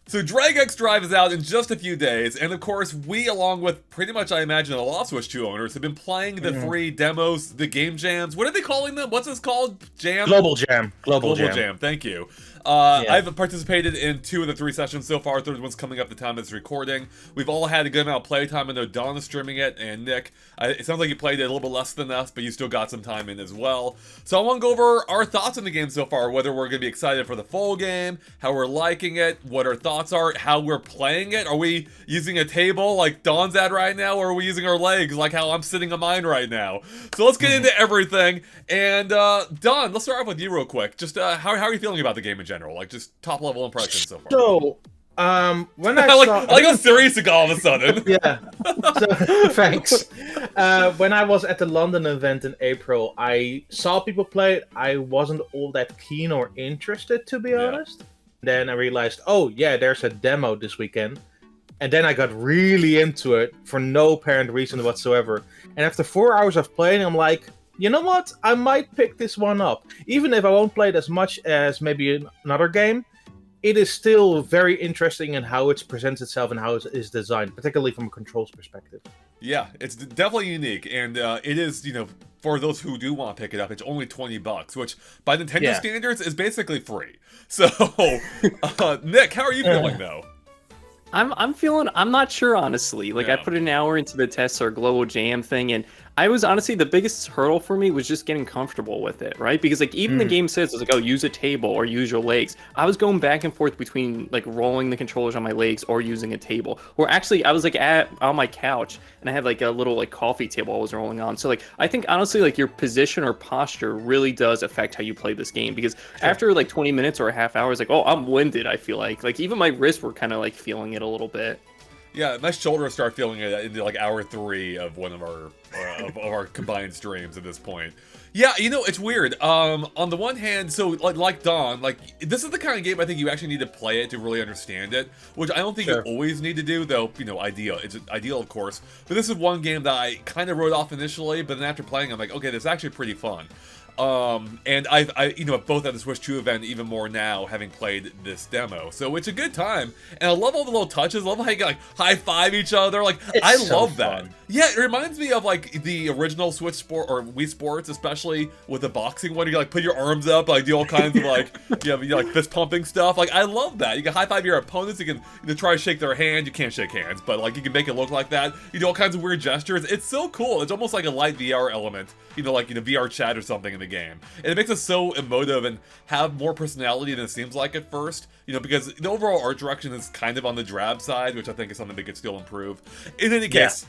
So Drag X Drive is out in just a few days, and of course, we, along with pretty much, I imagine, a lot of Switch 2 owners, have been playing the free demos, the game jams. What are they calling them? What's this called? Jam? Global Jam. Global Jam. Thank you. Yeah. I've participated in 2 of the 3 sessions so far. Third one's coming up the time it's recording. We've all had a good amount of playtime. I know Don is streaming it, and Nick. It sounds like you played it a little bit less than us, but you still got some time in as well. So I want to go over our thoughts on the game so far, whether we're going to be excited for the full game, how we're liking it, what our thoughts are, how we're playing it. Are we using a table like Don's at right now, or are we using our legs like how I'm sitting on mine right now? So let's get into everything. And Don, let's start off with you real quick. Just how are you feeling about the game in general? Like just top level impressions so far. So, when I like, saw... I got serious all of a sudden. Yeah. So, thanks. When I was at the London event in April, I saw people play it. I wasn't all that keen or interested, to be honest. Then I realized, oh yeah, there's a demo this weekend. And then I got really into it for no apparent reason whatsoever. And after 4 hours of playing, I'm like, you know what? I might pick this one up. Even if I won't play it as much as maybe another game, it is still very interesting in how it presents itself and how it is designed, particularly from a controls perspective. Yeah, it's definitely unique, and it is, for those who do want to pick it up, it's only $20, which by Nintendo standards is basically free. So, Nick, how are you feeling though? I'm not sure, honestly. Like, I put an hour into the test or global jam thing, and I was honestly, the biggest hurdle for me was just getting comfortable with it, right? Because like even the game says, it's like, oh, use a table or use your legs. I was going back and forth between like rolling the controllers on my legs or using a table. Or actually, I was like on my couch and I had like a little like coffee table I was rolling on. So like, I think honestly, like your position or posture really does affect how you play this game. Because after like 20 minutes or a half hour, it's like, oh, I'm winded, I feel like even my wrists were kind of like feeling it a little bit. Yeah, my shoulders start feeling it in like hour 3 of one of our combined streams at this point. Yeah, it's weird. On the one hand, so like Don, like this is the kind of game I think you actually need to play it to really understand it, which I don't think you always need to do, though. Ideal. It's ideal, of course. But this is one game that I kind of wrote off initially, but then after playing, I'm like, okay, this is actually pretty fun. And I both at the Switch 2 event, even more now, having played this demo. So it's a good time. And I love all the little touches. I love how you can, like, high-five each other. Like, I love that. Yeah, it reminds me of, like, the original Switch Sport, or Wii Sports, especially with the boxing one. You can, like, put your arms up, like, do all kinds of, like, like, fist-pumping stuff. Like, I love that. You can high-five your opponents. You can try to shake their hand. You can't shake hands, but, like, you can make it look like that. You do all kinds of weird gestures. It's so cool. It's almost like a light VR element. Like, VR chat or something in the game. And it makes it so emotive and have more personality than it seems like at first. Because the overall art direction is kind of on the drab side, which I think is something they could still improve. In any case,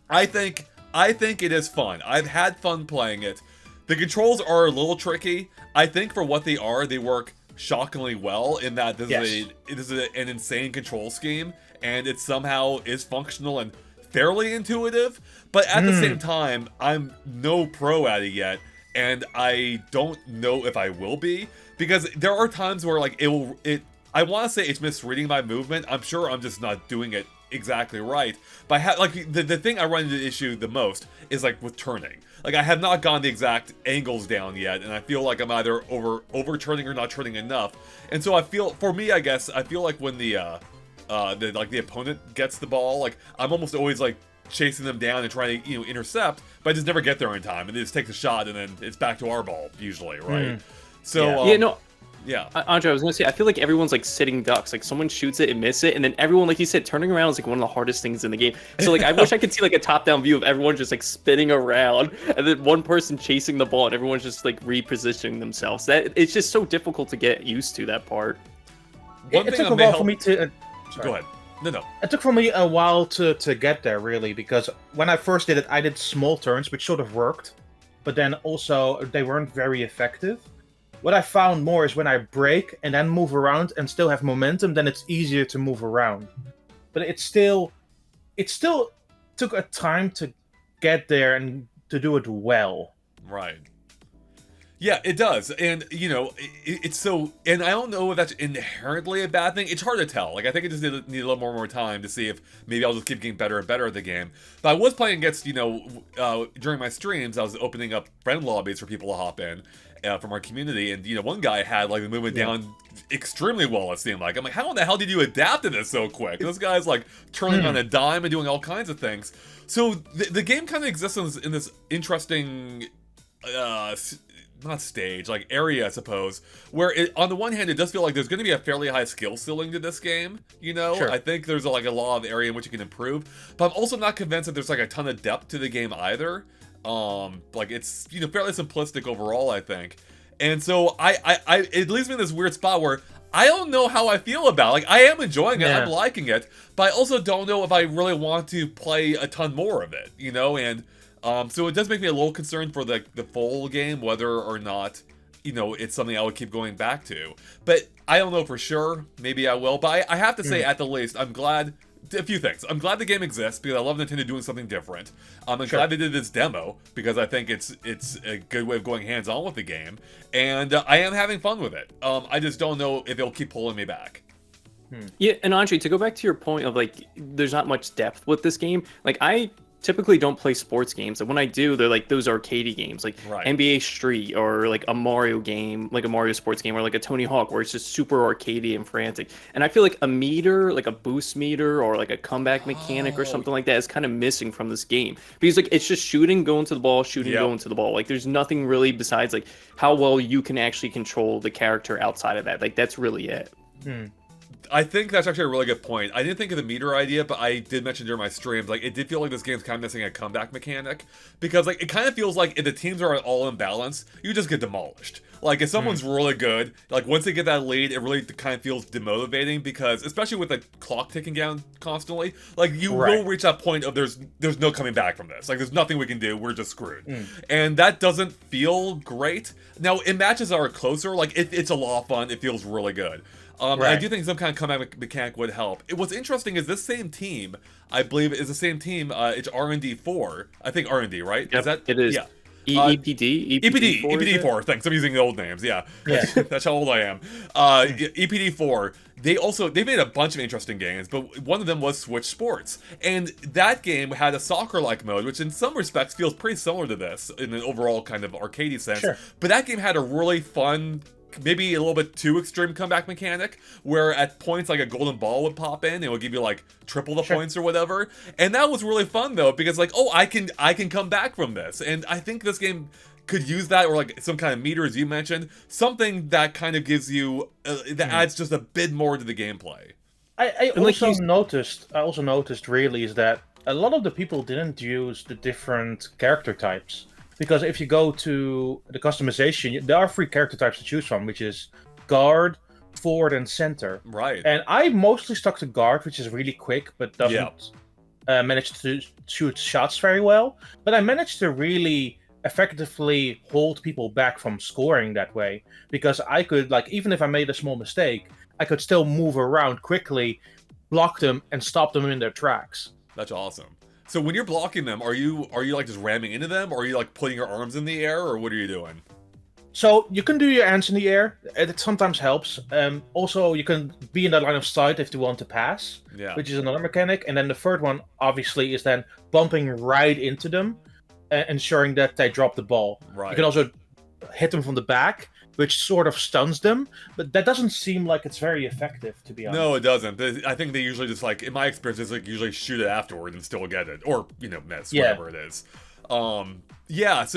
I think it is fun. I've had fun playing it. The controls are a little tricky. I think for what they are, they work shockingly well in that this is an insane control scheme, and it somehow is functional and fairly intuitive, but at the same time, I'm no pro at it yet, and I don't know if I will be, because there are times where, like, I want to say it's misreading my movement. I'm sure I'm just not doing it exactly right, but the thing I run into the issue the most is, like, with turning. Like, I have not gotten the exact angles down yet, and I feel like I'm either over-turning or not turning enough, and so for me, I guess, I feel like when the opponent gets the ball, like, I'm almost always, like, chasing them down and trying to, intercept, but I just never get there in time, and they just take the shot, and then it's back to our ball, usually, right? So, Andre, I was gonna say, I feel like everyone's like sitting ducks. Like someone shoots it and miss it, and then everyone, like you said, turning around is like one of the hardest things in the game. So like I wish I could see like a top-down view of everyone just like spinning around, and then one person chasing the ball, and everyone's just like repositioning themselves. That it's just so difficult to get used to that part. It took a while for me to. Go ahead. No. It took for me a while to get there, really, because when I first did it, I did small turns, which sort of worked, but then also they weren't very effective. What I found more is when I break and then move around and still have momentum, then it's easier to move around. But it still took a time to get there and to do it well. Right. Yeah, it does. And, it's so... And I don't know if that's inherently a bad thing. It's hard to tell. Like, I think I just need a little more time to see if maybe I'll just keep getting better and better at the game. But I was playing against, during my streams, I was opening up friend lobbies for people to hop in. from our community, and one guy had like the movement down extremely well. It seemed like I'm like, how in the hell did you adapt to this so quick? This guy's like turning on a dime and doing all kinds of things. So the game kind of exists in this interesting. Not stage, like area, I suppose, where on the one hand, it does feel like there's going to be a fairly high skill ceiling to this game, Sure. I think there's like a lot of area in which you can improve, but I'm also not convinced that there's like a ton of depth to the game either. Like it's, fairly simplistic overall, I think. And so it leaves me in this weird spot where I don't know how I feel about it. Like, I am enjoying it, I'm liking it, but I also don't know if I really want to play a ton more of it, and so it does make me a little concerned for the full game, whether or not, it's something I would keep going back to. But I don't know for sure. Maybe I will. But I have to say, at the least, I'm glad. A few things. I'm glad the game exists because I love Nintendo doing something different. I'm glad they did this demo because I think it's a good way of going hands-on with the game. And I am having fun with it. I just don't know if it'll keep pulling me back. Yeah, and Andre, to go back to your point of like, there's not much depth with this game. Like, I typically don't play sports games, and when I do, they're like those arcadey games, like NBA Street, or like a Mario game, like a Mario sports game, or like a Tony Hawk, where it's just super arcadey and frantic. And I feel like a meter, like a boost meter, or like a comeback mechanic or something like that is kind of missing from this game, because like it's just shooting, going to the ball, shooting, going to the ball. Like there's nothing really besides like how well you can actually control the character outside of that. Like that's really it. I think that's actually a really good point. I didn't think of the meter idea, but I did mention during my streams, like, it did feel like this game's kind of missing a comeback mechanic. Because, like, it kind of feels like if the teams are all in balance, you just get demolished. Like, if someone's really good, like, once they get that lead, it really kind of feels demotivating, because, especially with the clock ticking down constantly, like, you will reach that point of there's no coming back from this. Like, there's nothing we can do, we're just screwed. And that doesn't feel great. Now, in matches that are closer, like, it's a lot of fun, it feels really good. I do think some kind of comeback mechanic would help. What's interesting is this same team, I believe, is the same team. It's R&D 4. I think R&D, right? Yep, is that it is? Yeah. EPD 4. Thanks. I'm using the old names. Yeah. That's how old I am. EPD 4. They made a bunch of interesting games, but one of them was Switch Sports, and that game had a soccer-like mode, which in some respects feels pretty similar to this in an overall kind of arcadey sense. But that game had a really fun, maybe a little bit too extreme comeback mechanic, where at points like a golden ball would pop in and it would give you like triple the points or whatever. And that was really fun though, because like, oh, I can come back from this. And I think this game could use that, or like some kind of meter, as you mentioned, something that kind of gives you that adds just a bit more to the gameplay. I also noticed really is that a lot of the people didn't use the different character types. Because if you go to the customization, there are 3 character types to choose from, which is guard, forward, and center. Right. And I mostly stuck to guard, which is really quick, but doesn't manage to shoot shots very well. But I managed to really effectively hold people back from scoring that way. Because I could, like, even if I made a small mistake, I could still move around quickly, block them, and stop them in their tracks. That's awesome. So when you're blocking them, are you like just ramming into them, or are you like putting your arms in the air, or what are you doing? So you can do your hands in the air. It sometimes helps. Also, you can be in that line of sight if you want to pass, which is another mechanic. And then the third one, obviously, is then bumping right into them, ensuring that they drop the ball. Right. You can also hit them from the back, which sort of stuns them, but that doesn't seem like it's very effective, to be honest. No, it doesn't. I think they usually just, like, in my experience, it's like usually shoot it afterward and still get it, or miss, whatever it is. So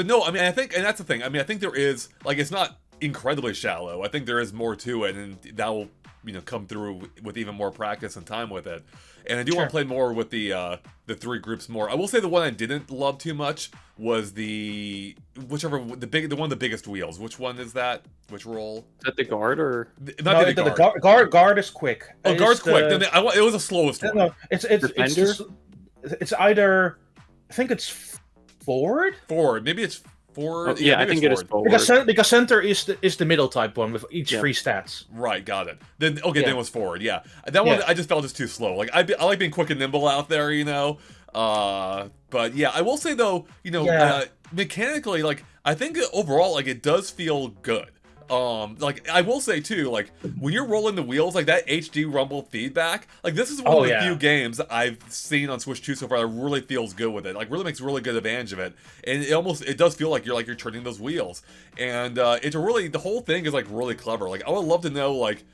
no, I mean, I think, and that's the thing. I mean, I think there is, like, it's not incredibly shallow. I think there is more to it, and that will come through with even more practice and time with it. And I do want to play more with the 3 groups more. I will say the one I didn't love too much was the one of the biggest wheels. Which one is that? Which role? Is that the guard or not the guard? Guard is quick. Oh, guard's quick. Then it was the slowest one. No, it's either, I think it's forward. Forward. Maybe it's forward. Oh, I think it is forward. Because center is the middle type one with each 3 stats. Right, got it. Then then it was forward. Yeah, that one I just felt just too slow. Like I like being quick and nimble out there, But yeah, I will say though, mechanically, like I think overall, like it does feel good. Like I will say too, like when you're rolling the wheels, like that HD rumble feedback, like this is one of the few games I've seen on Switch 2 so far that really feels good with it. Like really makes really good advantage of it, and it does feel like you're turning those wheels, and it's the whole thing is like really clever. Like I would love to know like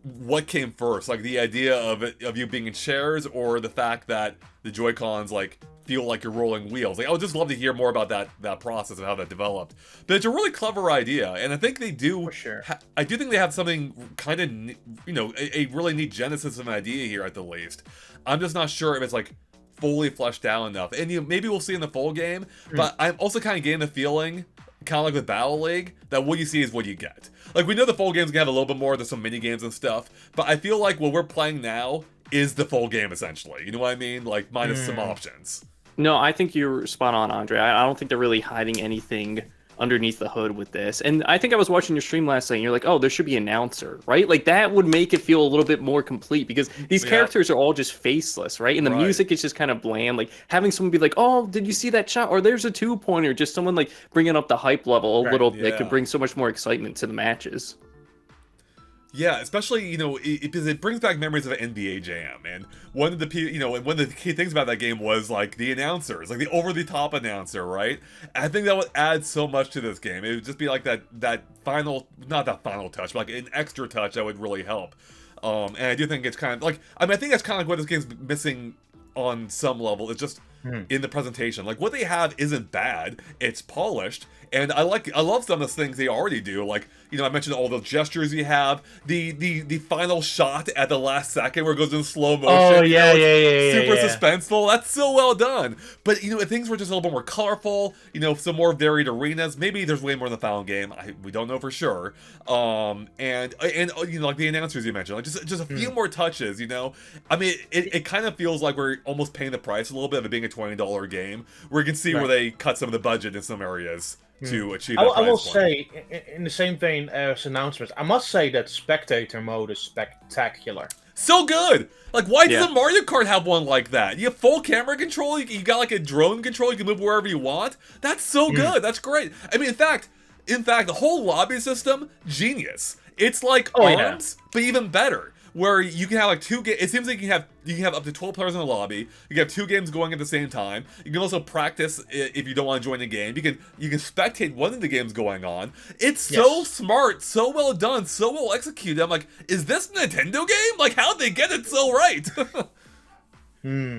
what came first, like the idea of you being in chairs, or the fact that the Joy-Cons like feel like you're rolling wheels. Like I would just love to hear more about that process of how that developed. But it's a really clever idea, and I think they do. For sure. I do think they have something kind of, a really neat genesis of an idea here at the least. I'm just not sure if it's like fully fleshed out enough. And maybe we'll see in the full game. But I'm also kind of getting the feeling, kind of like with Battle League, that what you see is what you get. Like we know the full game's gonna have a little bit more. There's some mini games and stuff. But I feel like what we're playing now is the full game essentially. You know what I mean? Like minus some options. No, I think you're spot on, Andre. I don't think they're really hiding anything underneath the hood with this. And I think I was watching your stream last night and you're like, oh, there should be an announcer, right? Like that would make it feel a little bit more complete because these characters are all just faceless, right? And the music is just kind of bland. Like having someone be like, oh, did you see that shot? Or there's a 2-pointer, just someone like bringing up the hype level a little bit could bring so much more excitement to the matches. Yeah, especially, because it brings back memories of an NBA Jam, and one of the key things about that game was, like, the announcers, like, the over-the-top announcer, right? I think that would add so much to this game. It would just be, like, that final, not that final touch, but, like, an extra touch that would really help. And I do think it's kind of, like, I think that's kind of like what this game's missing on some level. It's just in the presentation. Like, what they have isn't bad. It's polished. And I love some of the things they already do. Like, I mentioned all the gestures you have. The final shot at the last second where it goes in slow motion. Oh, yeah. Super suspenseful. That's so well done. But, if things were just a little bit more colorful, some more varied arenas, maybe there's way more in the final game. We don't know for sure. And like the announcers you mentioned, like just a few more touches, I mean, it kind of feels like we're almost paying the price a little bit of it being a $20 game, where you can see where they cut some of the budget in some areas to achieve that price I will point. say, in the same vein as announcements, I must say that spectator mode is spectacular. So good! Like, why doesn't Mario Kart have one like that? You have full camera control, you got like a drone control, you can move wherever you want. That's so good, that's great. I mean, in fact, the whole lobby system, genius. It's like ARMS, but even better. Where you can have like two games. It seems like you can have up to 12 players in the lobby. You can have 2 games going at the same time. You can also practice if you don't want to join the game. You can spectate one of the games going on. It's so smart, so well done, so well executed. I'm like, is this a Nintendo game? Like, how'd they get it so right?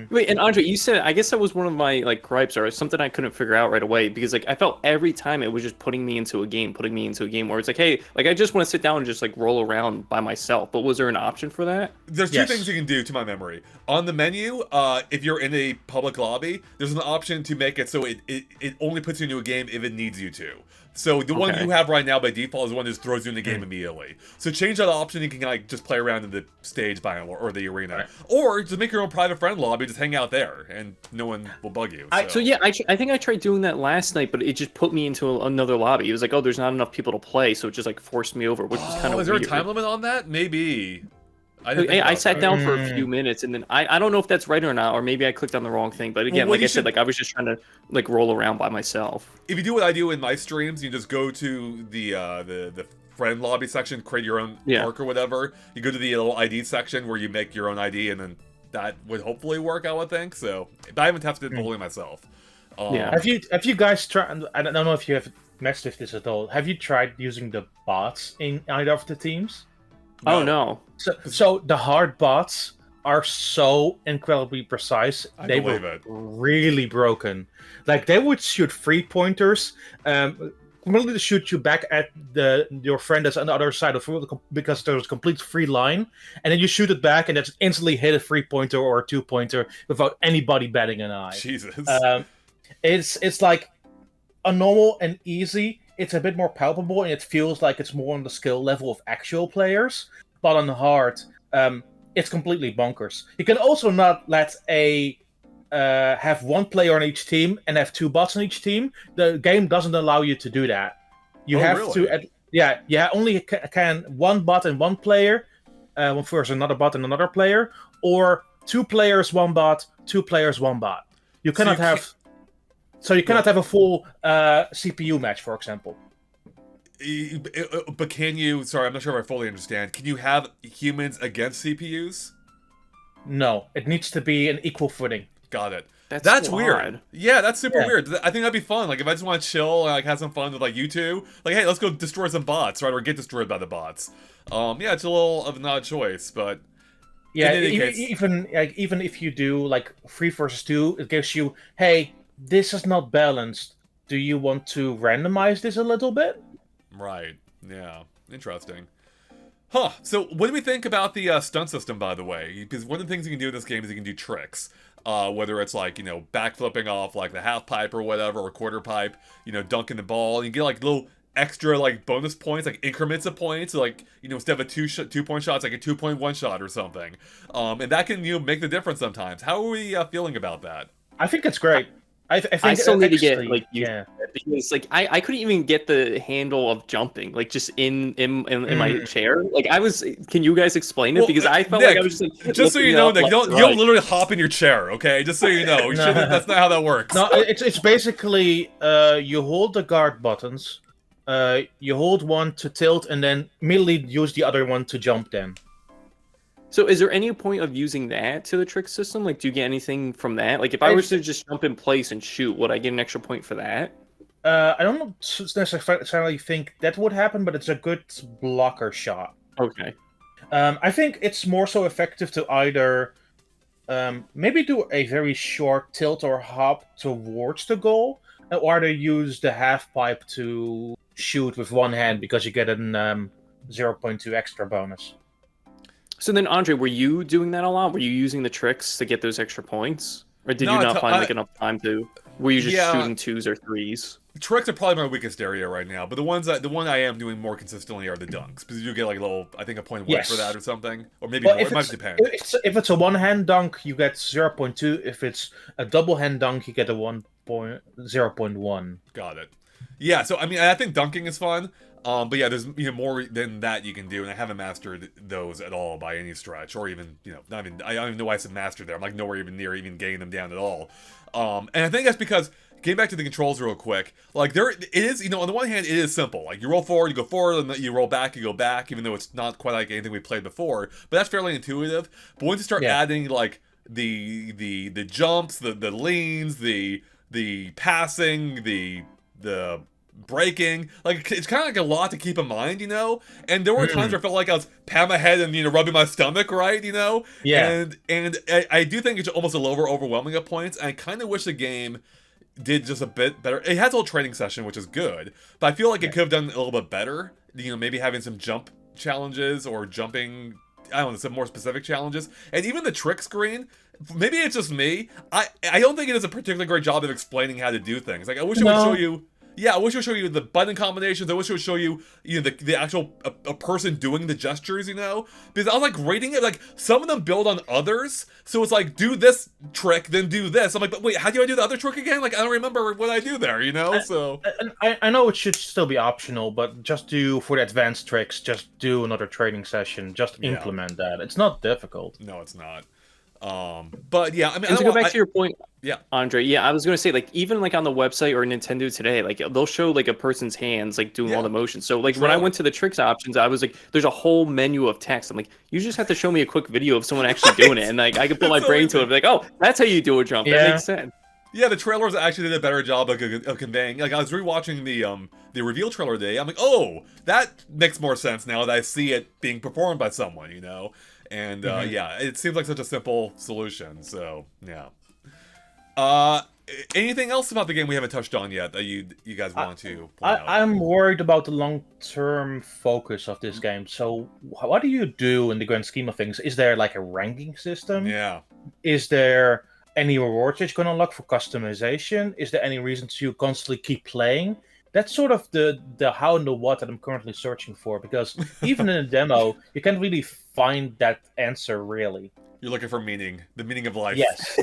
Wait, and Andre, you said, I guess that was one of my like gripes or something I couldn't figure out right away because like I felt every time it was just putting me into a game where it's like, hey, like I just want to sit down and just like roll around by myself. But was there an option for that? There's 2 things you can do to my memory. On the menu, if you're in a public lobby, there's an option to make it so it only puts you into a game if it needs you to. So the one you have right now by default is one that just throws you in the game immediately. So change that option, you can like just play around in the stage or the arena. Or just make your own private friend lobby, just hang out there, and no one will bug you. I think I tried doing that last night, but it just put me into another lobby. It was like, oh, there's not enough people to play, so it just like forced me over, which was kind of weird. Is there a time limit on that? Maybe. I sat down for a few minutes, and then I don't know if that's right or not, or maybe I clicked on the wrong thing. But again, like I said, like I was just trying to like roll around by myself. If you do what I do in my streams, you just go to the friend lobby section, create your own arc or whatever. You go to the little ID section where you make your own ID, and then that would hopefully work, I would think. So, but I haven't tested it fully myself. Have you guys tried? I don't know if you have messed with this at all. Have you tried using the bots in either of the teams? No. Oh no. So the hard bots are so incredibly precise. They were really broken. Like they would shoot 3-pointers, completely to shoot you back at your friend that's on the other side of the field because there's a complete free line, and then you shoot it back, and that's instantly hit a 3-pointer or a 2-pointer without anybody batting an eye. Jesus. It's like a normal and easy. It's a bit more palpable, and it feels like it's more on the skill level of actual players. But on the hard, it's completely bonkers. You can also not let have 1 player on each team and have 2 bots on each team. The game doesn't allow you to do that. You have to, only can 1 bot and 1 player, versus another bot and another player, or 2 players, 1 bot, 2 players, 1 bot. You cannot have. So you cannot have a full CPU match, for example. But can you? Sorry, I'm not sure if I fully understand. Can you have humans against CPUs? No, it needs to be an equal footing. Got it. That's so weird. odd. Yeah, that's super Yeah. weird. I think that'd be fun. Like if I just want to chill and like have some fun with like you two, like hey, let's go destroy some bots, right? Or get destroyed by the bots. Yeah, it's a little of an odd choice, but Yeah, in any case, even if you do like 3 versus 2, it gives you, hey, this is not balanced. Do you want to randomize this a little bit? right? Yeah, interesting. Huh. So, what do we think about the stunt system, by the way? Because one of the things you can do in this game is you can do tricks. Whether it's like, backflipping off like the half pipe or whatever, or quarter pipe, dunking the ball. And you get like little extra like bonus points, like increments of points. So, like, instead of a 2-point shot, it's like a 2.1 shot or something. And that can, make the difference sometimes. How are we feeling about that? I think it's great. I think I still need to get actually, like yeah. because like I couldn't even get the handle of jumping like just in my chair. Like I was, can you guys explain it? Well, Because I felt Nick, like I was just like just so you know, Nick, you don't literally hop in your chair, okay? Just so you know, that's not how that works. No, it's basically you hold the guard buttons, you hold one to tilt, and then immediately use the other one to jump. Then. So is there any point of using that to the trick system? Like, do you get anything from that? Like, if I was to just jump in place and shoot, would I get an extra point for that? I don't necessarily think that would happen, but it's a good blocker shot. Okay. I think it's more so effective to either maybe do a very short tilt or hop towards the goal, or either use the half pipe to shoot with one hand because you get an 0.2 extra bonus. So then, Andre, were you doing that a lot? Were you using the tricks to get those extra points? Or did you not find like enough time to... Were you just shooting 2s or 3s? Tricks are probably my weakest area right now, but the one I am doing more consistently are the dunks, because you get like a little, I think a point one for that or something, or maybe more. It might depend. If it's a one-hand dunk, you get 0.2. If it's a double-hand dunk, you get a 0.1. Got it. Yeah, so I mean, I think dunking is fun. But yeah, there's more than that you can do, and I haven't mastered those at all by any stretch, or even not even. I don't even know why I said master there. I'm like nowhere even near even getting them down at all. And I think that's because getting back to the controls real quick, like it is, on the one hand it is simple. Like you roll forward, you go forward, and you roll back, you go back, even though it's not quite like anything we played before. But that's fairly intuitive. But once you start adding like the jumps, the leans, the passing, the breaking, like it's kind of like a lot to keep in mind, and there were times where I felt like I was patting my head and rubbing my stomach, right, and I do think it's almost a little overwhelming at points, and I kind of wish the game did just a bit better. It has a little training session, which is good, but I feel like it could have done a little bit better, maybe having some jump challenges or jumping, I don't know, some more specific challenges. And even the trick screen, maybe it's just me, I don't think it does a particularly great job of explaining how to do things. Like I wish it would show you. Yeah, I wish it would show you the button combinations. I wish it would show you, the actual a person doing the gestures, because I was like rating it, like some of them build on others, so it's like do this trick, then do this. I'm like, but wait, how do I do the other trick again? Like I don't remember what I do there, So I know it should still be optional, but just do for the advanced tricks. Just do another training session. Just implement that. It's not difficult. No, it's not. But yeah, I mean, and to go back to your point, Andre, I was gonna say, like, even like on the website or Nintendo Today, like they'll show like a person's hands like doing all the motions. So like when I went to the tricks options, I was like, there's a whole menu of text. I'm like, you just have to show me a quick video of someone actually doing it, and like I could put my brain to it, like, oh, that's how you do a jump. That makes sense. Yeah, the trailers actually did a better job of conveying. Like I was rewatching the reveal trailer today. I'm like, oh, that makes more sense now that I see it being performed by someone, And it seems like such a simple solution. So yeah. Anything else about the game we haven't touched on yet that you guys want to point out? I'm worried about the long-term focus of this game. So what do you do in the grand scheme of things? Is there like a ranking system? Yeah. Is there any rewards that you can unlock for customization? Is there any reason to constantly keep playing? That's sort of the how and the what that I'm currently searching for, because even in a demo, you can't really find that answer, really. You're looking for meaning, the meaning of life. Yes,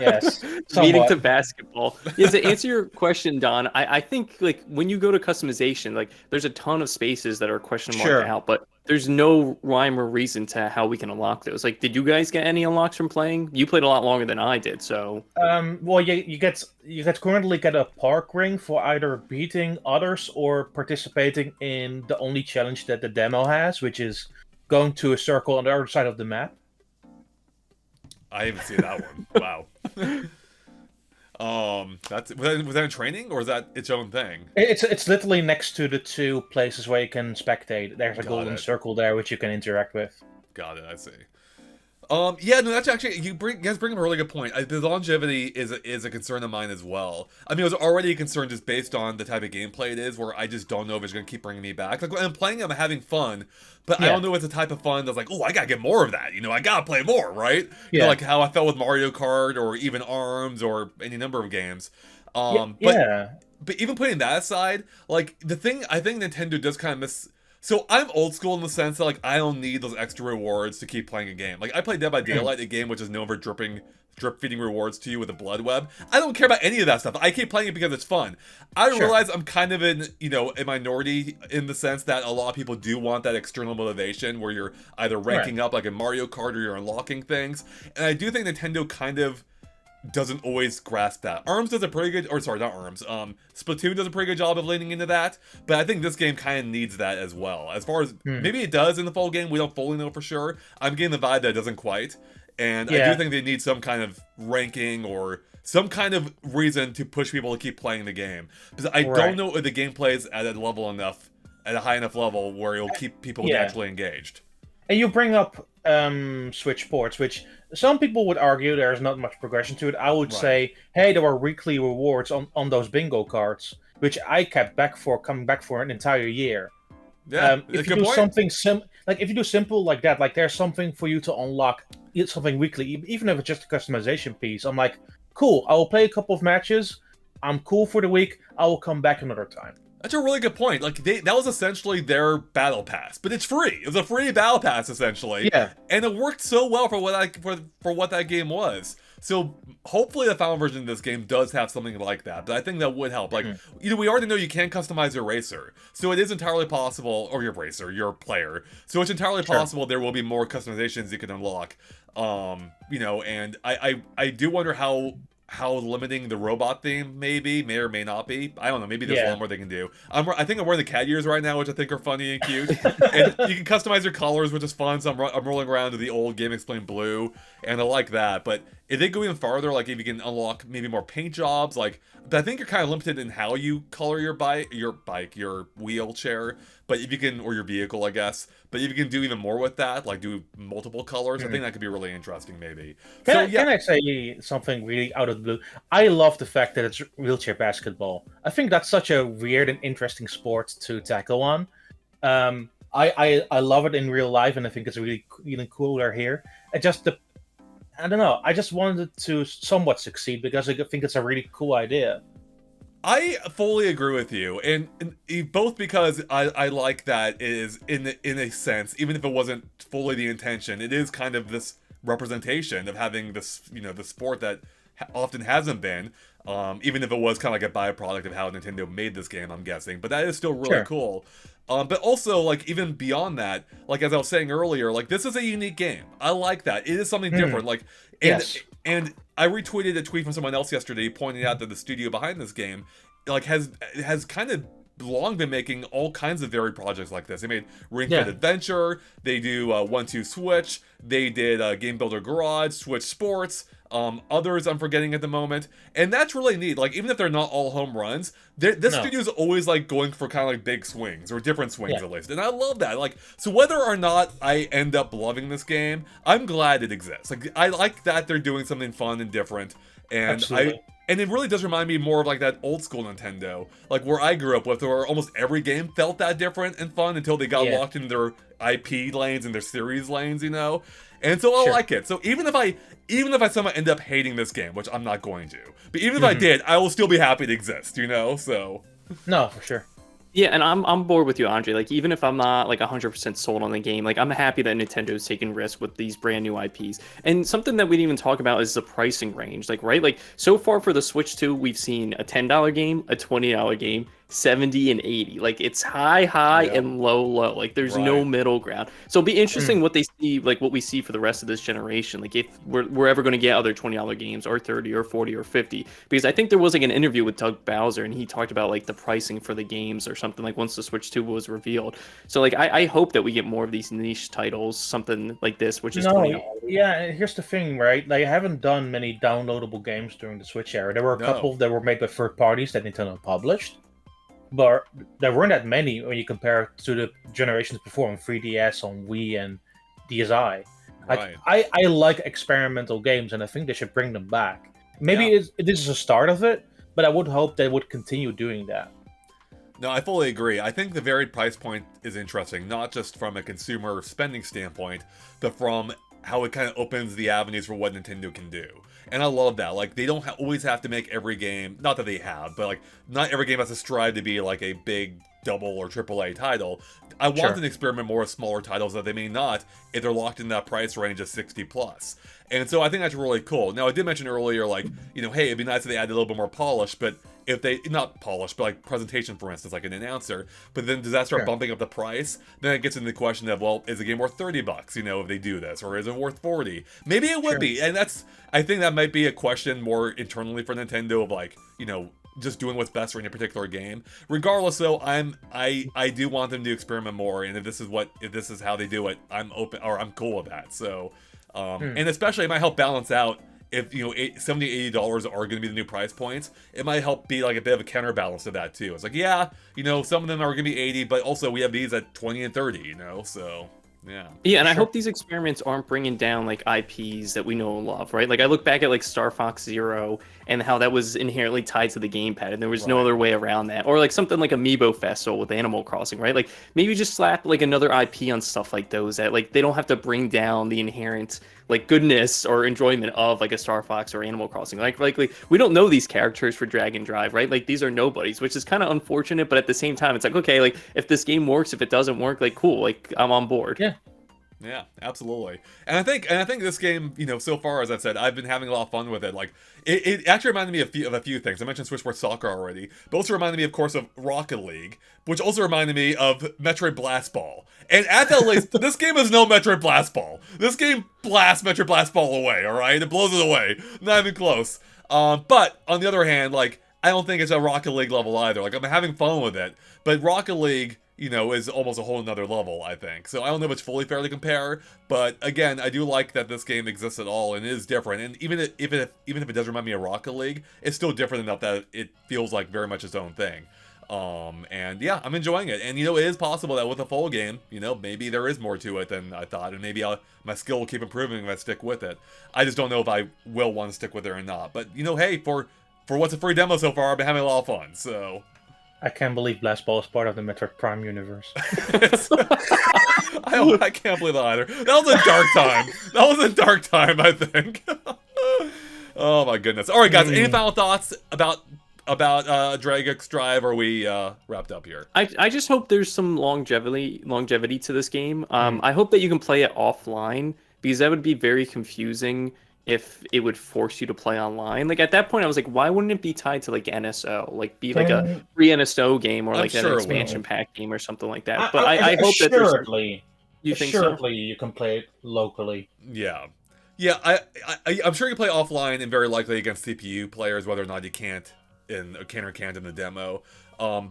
yes. Meaning to basketball. Yeah, to answer your question, Don, I think like when you go to customization, like there's a ton of spaces that are question marked out, but there's no rhyme or reason to how we can unlock those. Like, did you guys get any unlocks from playing? You played a lot longer than I did, so. Well, you currently get a park ring for either beating others or participating in the only challenge that the demo has, which is going to a circle on the other side of the map. I haven't seen that one. Wow. Was that in training or is that its own thing? It's literally next to the two places where you can spectate. There's a Got golden it. circle there which you can interact with. Got it. I see. Yeah, no, that's actually you guys bring up a really good point. The longevity is a concern of mine as well. I mean, I was already concerned just based on the type of gameplay it is, where I just don't know if it's going to keep bringing me back. Like when I'm playing, I'm having fun, but I don't know if it's the type of fun that's like, oh, I gotta get more of that. I gotta play more, right? You know, like how I felt with Mario Kart or even ARMS or any number of games. But even putting that aside, like the thing I think Nintendo does kind of miss. So I'm old school in the sense that like I don't need those extra rewards to keep playing a game. Like I play Dead by Daylight, a game which is known for drip feeding rewards to you with a blood web. I don't care about any of that stuff. I keep playing it because it's fun. I realize I'm kind of in a minority in the sense that a lot of people do want that external motivation where you're either ranking up like in Mario Kart or you're unlocking things. And I do think Nintendo kind of doesn't always grasp that. ARMS does a pretty good, or sorry, not ARMS. Splatoon does a pretty good job of leaning into that, but I think this game kind of needs that as well. As far as maybe it does in the full game, we don't fully know for sure. I'm getting the vibe that it doesn't quite, and I do think they need some kind of ranking or some kind of reason to push people to keep playing the game, because I don't know if the gameplay is at a high enough level where it'll keep people naturally engaged. And you bring up Switch Sports, which some people would argue there's not much progression to it. I would say, hey, there were weekly rewards on those bingo cards, which I kept coming back for an entire year. Yeah, if you do something if you do simple like that, like there's something for you to unlock, something weekly, even if it's just a customization piece. I'm like, cool, I will play a couple of matches. I'm cool for the week. I will come back another time. That's a really good point. Like that was essentially their battle pass, but it's free. It was a free battle pass essentially. Yeah. And it worked so well for what that game was. So hopefully the final version of this game does have something like that. But I think that would help. Like we already know you can customize your racer, so it is entirely possible, or your racer, your player. So it's entirely possible there will be more customizations you can unlock. And I do wonder how limiting the robot theme may or may not be. I don't know. Maybe there's a lot more they can do. I think I'm wearing the cat ears right now, which I think are funny and cute. And you can customize your colors, which is fun. So I'm rolling around to the old GameXplain blue, and I like that. But if they go even farther, like if you can unlock maybe more paint jobs, but I think you're kind of limited in how you color your wheelchair. But if you can, or your vehicle, I guess. But if you can do even more with that, like do multiple colors, I think that could be really interesting, maybe. Can I say something really out of the blue? I love the fact that it's wheelchair basketball. I think that's such a weird and interesting sport to tackle on. I love it in real life, and I think it's really even cooler here. I don't know. I just wanted it to somewhat succeed because I think it's a really cool idea. I fully agree with you, and both because I like that it is in a sense, even if it wasn't fully the intention, it is kind of this representation of having this, the sport that often hasn't been, even if it was kind of like a byproduct of how Nintendo made this game, I'm guessing. But that is still really cool. But also, like, even beyond that, like, as I was saying earlier, like, this is a unique game. I like that. It is something different. Like, and I retweeted a tweet from someone else yesterday pointing out that the studio behind this game, like, has kind of long been making all kinds of varied projects like this. They made Ring Fit Adventure, they do 1-2 Switch, they did Game Builder Garage, Switch Sports, others I'm forgetting at the moment, and that's really neat. Like, even if they're not all home runs, this studio's always like going for kind of like big swings, or different swings at least, and I love that. Like, so whether or not I end up loving this game, I'm glad it exists. Like, I like that they're doing something fun and different, and And it really does remind me more of like that old school Nintendo, like where I grew up with, where almost every game felt that different and fun until they got locked in their IP lanes and their series lanes, And so I like it. So even if I somehow end up hating this game, which I'm not going to, but even if I did, I will still be happy it exists, So no, for sure. Yeah, and I'm bored with you, Andre. Like, even if I'm not like 100% sold on the game, like, I'm happy that Nintendo's taking risks with these brand new IPs. And something that we didn't even talk about is the pricing range. Like, right? Like, so far for the Switch 2, we've seen a $10 game, a $20 game, 70 and 80. Like it's high and low. Like there's no middle ground. So it'll be interesting what they see, like what we see for the rest of this generation. Like if we're ever going to get other $20 games or 30 or 40 or 50, because I think there was like an interview with Doug Bowser and he talked about like the pricing for the games or something, like once the Switch 2 was revealed. So like I hope that we get more of these niche titles, something like this, which is $20. Yeah, here's the thing, right? Like I haven't done many downloadable games during the Switch era. There were a couple that were made by third parties that Nintendo published, but there weren't that many when you compare it to the generations before on 3DS, on Wii, and DSi. Like, I like experimental games, and I think they should bring them back. Maybe this is a start of it, but I would hope they would continue doing that. No, I fully agree. I think the varied price point is interesting, not just from a consumer spending standpoint, but from how it kind of opens the avenues for what Nintendo can do. And I love that. Like, they don't always have to make every game, not that they have, but like, not every game has to strive to be like a big double or AAA title. I want them to experiment more with smaller titles that they may not if they're locked in that price range of 60 plus. And so I think that's really cool. Now, I did mention earlier, like, you know, hey, it'd be nice if they added a little bit more polish, but if they, not polish, but like presentation, for instance, like an announcer, but then does that start bumping up the price? Then it gets into the question of, well, is the game worth $30, you know, if they do this, or is it worth 40? Maybe it would be, and I think that might be a question more internally for Nintendo of like, you know, just doing what's best for any particular game. Regardless, though, I do want them to experiment more, and if this is how they do it, I'm open, or I'm cool with that. So, and especially it might help balance out. If, you know, $70, $80 are going to be the new price points, it might help be like a bit of a counterbalance to that too. It's like, yeah, you know, some of them are going to be 80, but also we have these at 20 and 30, you know, so yeah. Yeah, and I hope these experiments aren't bringing down like IPs that we know and love, right? Like I look back at like Star Fox Zero and how that was inherently tied to the gamepad, and there was no other way around that. Or like something like Amiibo Festo with Animal Crossing, right? Like maybe just slap like another IP on stuff like those that like they don't have to bring down the inherent like goodness or enjoyment of like a Star Fox or Animal Crossing. Like we don't know these characters for Dragon Drive, right? Like these are nobodies, which is kind of unfortunate, but at the same time, it's like, okay, like if this game works, if it doesn't work, like cool, like I'm on board. Yeah, absolutely. And I think this game, you know, so far, as I've said, I've been having a lot of fun with it. Like, it actually reminded me of a few things. I mentioned Switch Sports Soccer already, but also reminded me, of course, of Rocket League, which also reminded me of Metroid Blast Ball. And at that least, this game is no Metroid Blast Ball. This game blasts Metroid Blast Ball away, alright? It blows it away. Not even close. But, on the other hand, like, I don't think it's a Rocket League level either. Like, I'm having fun with it, but Rocket League, you know, is almost a whole nother level, I think. So I don't know if it's fully fair to compare, but again, I do like that this game exists at all and is different. And even if it does remind me of Rocket League, it's still different enough that it feels like very much its own thing. And yeah, I'm enjoying it. And you know, it is possible that with a full game, you know, maybe there is more to it than I thought, and maybe my skill will keep improving if I stick with it. I just don't know if I will want to stick with it or not. But you know, hey, for what's a free demo so far, I've been having a lot of fun. So. I can't believe Blast Ball is part of the Metroid Prime universe. I can't believe that either. That was a dark time. That was a dark time, I think. Oh my goodness. All right, guys. Any final thoughts about Dragix Drive? Or are we wrapped up here? I just hope there's some longevity to this game. I hope that you can play it offline, because that would be very confusing if it would force you to play online. Like at that point I was like, why wouldn't it be tied to like NSO, like be like a free NSO game, or like an expansion pack game or something like that? But I hope that assuredly you you can play it locally. Yeah, I'm sure you play offline, and very likely against CPU players, whether or not you can't in the demo.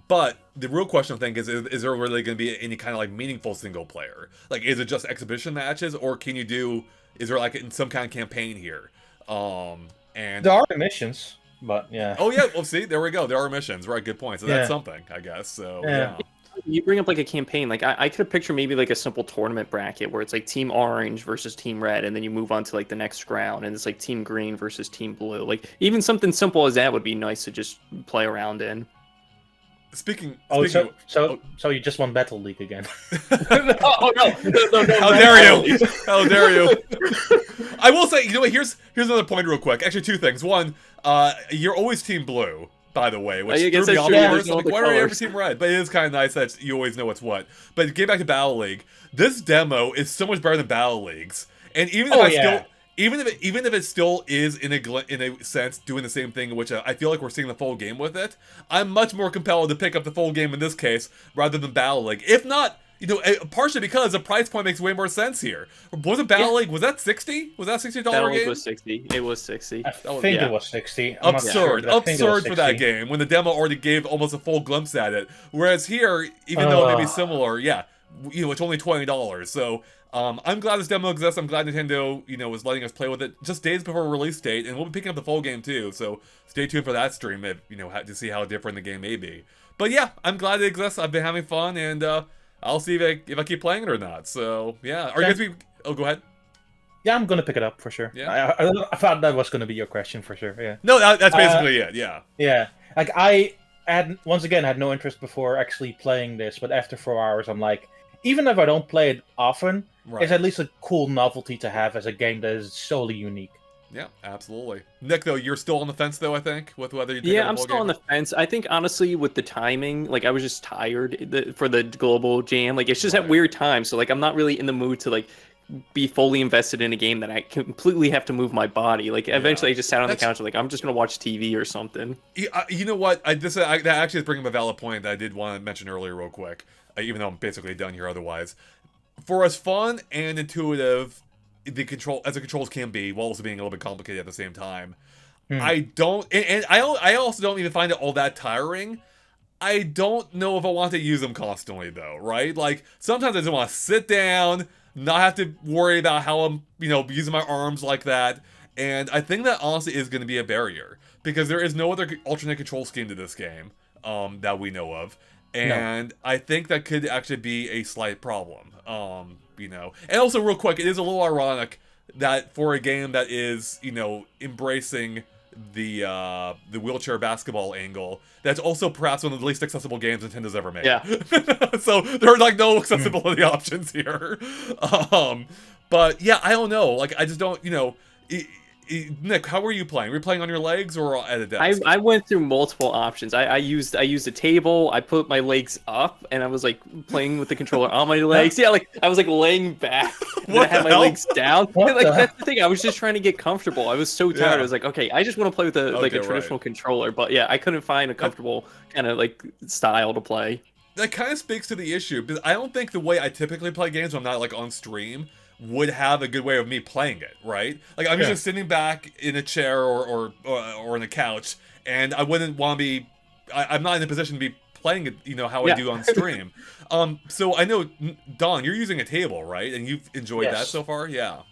But the real question I think is there really going to be any kind of like meaningful single player? Like, is it just exhibition matches, or can you do? Is there like some kind of campaign here? And there are missions, but yeah. Oh yeah, well see, there we go. There are missions, right? Good point. So that's something, I guess. So yeah. You bring up like a campaign. Like I could picture maybe like a simple tournament bracket where it's like Team Orange versus Team Red, and then you move on to like the next round, and it's like Team Green versus Team Blue. Like even something simple as that would be nice to just play around in. Speaking so you just won Battle League again? No! How dare you? How dare you? I will say, you know what? Here's another point, real quick. Actually, two things. One, you're always Team Blue, by the way, which threw me off at first. I'm like, why are you ever Team Red? But it is kind of nice that you always know what's what. But getting back to Battle League, this demo is so much better than Battle League's, and even if even if it still is in a sense doing the same thing, which I feel like we're seeing the full game with it, I'm much more compelled to pick up the full game in this case rather than Battle League. If not, you know, partially because the price point makes way more sense here. Was it Battle League? Was that $60? Was that $60 Battle game? League was 60. It was 60. I think it was 60. Absurd, absurd for that game when the demo already gave almost a full glimpse at it. Whereas here, even though it may be similar, yeah, you know, it's only $20. So I'm glad this demo exists. I'm glad Nintendo, you know, is letting us play with it just days before release date, and we'll be picking up the full game too. So stay tuned for that stream, if you know, to see how different the game may be. But yeah, I'm glad it exists. I've been having fun, and I'll see if I keep playing it or not. So yeah, are you guys be? Oh, go ahead. Yeah, I'm gonna pick it up for sure. Yeah, I thought that was gonna be your question for sure. Yeah. No, that's basically it. Yeah. Yeah, like I had once again had no interest before actually playing this, but after 4 hours, I'm like, even if I don't play it often, it's at least a cool novelty to have as a game that is solely unique. Yeah, absolutely. Nick, though, you're still on the fence, though, I think, with whether you. Yeah, I'm still on the fence. I think honestly, with the timing, like I was just tired for the global jam. Like it's just at weird times, so like I'm not really in the mood to like be fully invested in a game that I completely have to move my body. Like eventually, I just sat on the couch, like I'm just gonna watch TV or something. You know what? That actually is bringing up a valid point that I did want to mention earlier, real quick. Even though I'm basically done here, otherwise, for as fun and intuitive the controls can be, while also being a little bit complicated at the same time. I don't, and I also don't even find it all that tiring. I don't know if I want to use them constantly, though, right? Like sometimes I just want to sit down, not have to worry about how I'm, you know, using my arms like that. And I think that honestly is going to be a barrier because there is no other alternate control scheme to this game that we know of. And I think that could actually be a slight problem, you know. And also, real quick, it is a little ironic that for a game that is, you know, embracing the wheelchair basketball angle, that's also perhaps one of the least accessible games Nintendo's ever made. Yeah. So there are like no accessibility options here. But yeah, I don't know. Like I just don't, you know. Nick, how were you playing? Were you playing on your legs or at a desk? I went through multiple options. I used a table. I put my legs up, and I was like playing with the controller on my legs. Yeah, like I was like laying back, and I had my legs down. And, like that's the thing. I was just trying to get comfortable. I was so tired. I was like, okay, I just want to play with a traditional controller. But yeah, I couldn't find a comfortable kind of like style to play. That kind of speaks to the issue because I don't think the way I typically play games when I'm not like on stream would have a good way of me playing it, right? Like I'm just sitting back in a chair or in a couch, and I wouldn't want to be. I'm not in a position to be playing it, you know, how I do on stream. So I know, Don, you're using a table, right? And you've enjoyed that so far, yeah.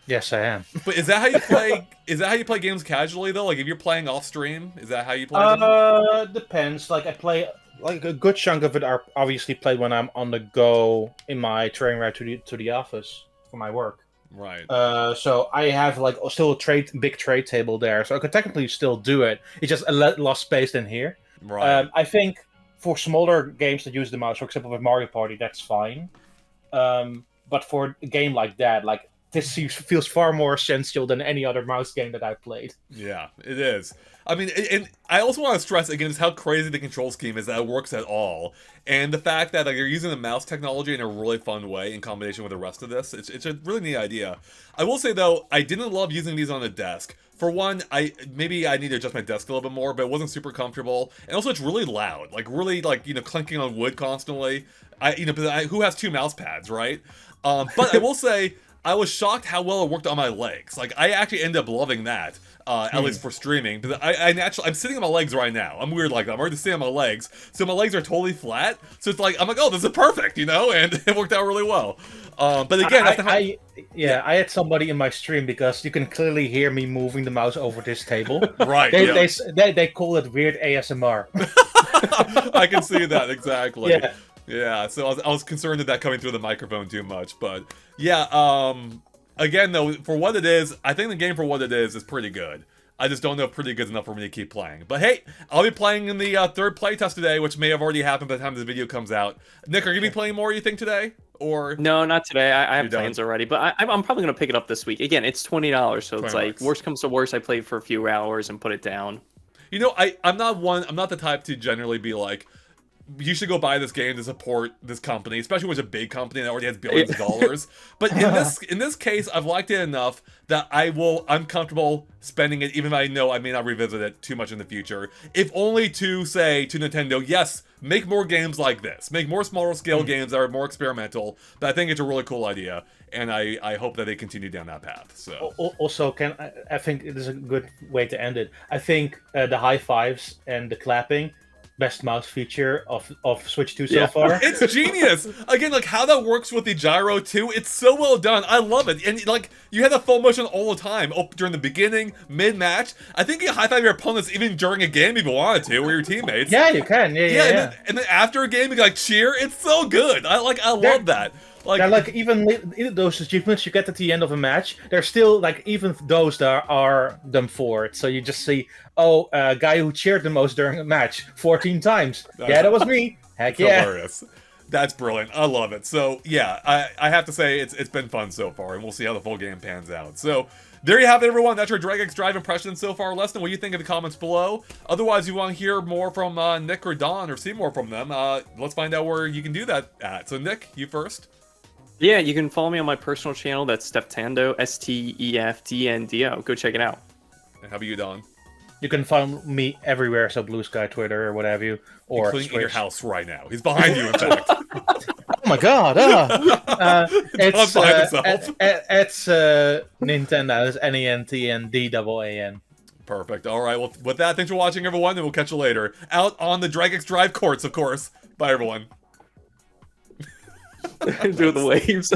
Yes, I am. But is that how you play? Is that how you play games casually though? Like if you're playing off stream, is that how you play them? Depends. Like I play. Like a good chunk of it are obviously played when I'm on the go in my train ride to the office for my work. Right. So I have like still a big tray table there, so I could technically still do it. It's just a lot less space than here. Right. I think for smaller games that use the mouse, for example with Mario Party, that's fine. But for a game like that, like this feels far more essential than any other mouse game that I've played. Yeah, it is. I mean, and I also want to stress again just how crazy the control scheme is that it works at all, and the fact that like you're using the mouse technology in a really fun way in combination with the rest of this. It's a really neat idea. I will say though, I didn't love using these on the desk. For one, maybe I need to adjust my desk a little bit more, but it wasn't super comfortable, and also it's really loud, like really like you know clinking on wood constantly. Who has two mouse pads, right? But I will say I was shocked how well it worked on my legs. Like I actually ended up loving that. At least for streaming, because I'm sitting on my legs right now. I'm weird like that. I'm already sitting on my legs, so my legs are totally flat. So it's like I'm like, oh, this is perfect, you know, and it worked out really well. But again, I had somebody in my stream because you can clearly hear me moving the mouse over this table. Right. They call it weird ASMR. I can see that exactly. Yeah. Yeah. So I was concerned that coming through the microphone too much, but yeah. Again, though, for what it is, I think the game for what it is pretty good. I just don't know if pretty good enough for me to keep playing. But hey, I'll be playing in the third playtest today, which may have already happened by the time this video comes out. Nick, are you going to be playing more, you think, today? Or no, not today. I have plans already, but I'm probably going to pick it up this week. Again, it's $20, so it's like, worst comes to worst, I play it for a few hours and put it down. You know, I'm not the type to generally be like, you should go buy this game to support this company, especially when it's a big company that already has billions of dollars. But in this case, I've liked it enough that I'm comfortable spending it, even though I know I may not revisit it too much in the future. If only to say to Nintendo, yes, make more games like this. Make more smaller scale games that are more experimental. But I think it's a really cool idea, and I hope that they continue down that path. So also, I think it is a good way to end it. I think the high fives and the clapping, best mouse feature of Switch 2 so far. It's genius. Again, like how that works with the gyro too. It's so well done. I love it. And like you had the full motion all the time, during the beginning, mid match. I think you can high five your opponents even during a game if you wanted to, or your teammates. Yeah, you can. Yeah. And then after a game, you can like cheer. It's so good. I love that. Like, they're like even those achievements you get at the end of a match, they're still like even those that are them for it. So you just see, a guy who cheered the most during a match 14 times. Yeah, that was me. Heck yeah. Hilarious. That's brilliant. I love it. So yeah, I have to say it's been fun so far, and we'll see how the full game pans out. So there you have it, everyone. That's your Drag Drive impressions so far. Let us know what you think in the comments below. Otherwise, if you want to hear more from Nick or Don, or see more from them, let's find out where you can do that at. So Nick, you first. Yeah, you can follow me on my personal channel. That's Steftando, STEFTNDO. Go check it out. And how about you, Don? You can find me everywhere, so Blue Sky, Twitter, or whatever you, or including in your house right now. He's behind you, in fact. Oh my god! It's Nintendo. It's NENTNDAAN. Perfect. All right. Well, with that, thanks for watching, everyone, and we'll catch you later. Out on the Drag Drive courts, of course. Bye, everyone. Do the waves.